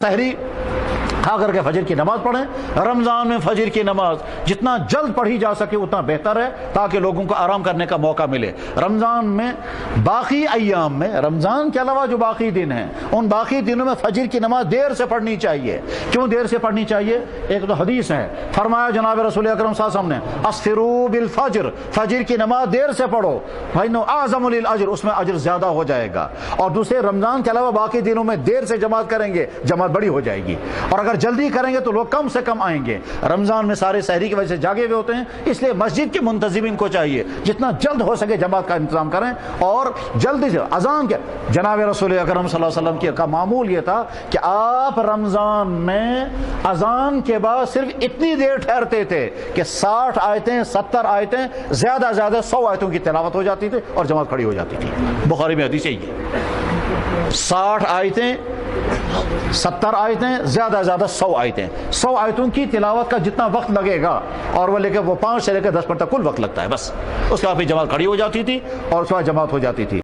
تحری کھا کر کے فجر کی نماز پڑھیں۔ رمضان میں فجر کی نماز جتنا جلد پڑھی جا سکے اتنا بہتر ہے تاکہ لوگوں کو آرام کرنے کا موقع ملے۔ رمضان میں باقی ایام میں، رمضان کے علاوہ جو باقی دن ہیں ان باقی دنوں میں فجر کی نماز دیر سے پڑھنی چاہیے۔ کیوں دیر سے پڑھنی چاہیے؟ ایک تو حدیث ہے، فرمایا جناب رسول اکرم صلی اللہ علیہ وسلم نے اسفروا بالفجر، فجر کی نماز دیر سے پڑھو، فإنه أعظم للأجر، اس میں اجر زیادہ ہو جائے گا۔ اور دوسرے رمضان کے علاوہ باقی دنوں میں دیر سے جماعت کریں گے، جماعت بڑی ہو جائے گی، اور اگر جلدی کریں گے تو لوگ کم سے کم آئیں گے۔ رمضان میں سارے سحری کی وجہ سے جاگے ہوئے ہوتے ہیں، اس لیے مسجد کے منتظمین کو چاہیے جتنا جلد ہو سکے جماعت کا انتظام کریں، اور جلدی سے اذان کے جناب رسول اکرم صلی اللہ علیہ وسلم کا معمول یہ تھا کہ آپ رمضان میں اذان کے بعد صرف اتنی دیر ٹھہرتے تھے کہ 60 آیتیں 70 آیتیں زیادہ 100 آیتوں کی تلاوت ہو جاتی تھی اور جماعت کھڑی ہو جاتی تھی۔ بخاری میں حدیث ہے 60 آیتیں 70 آیتیں زیادہ 100 آیتیں، 100 آیتوں کی تلاوت کا جتنا وقت لگے گا، اور وہ وہ 5 سے لے کر 10 تک کل وقت لگتا ہے، بس اس کے بعد پھر جماعت کھڑی ہو جاتی تھی اور اس کے بعد جماعت ہو جاتی تھی۔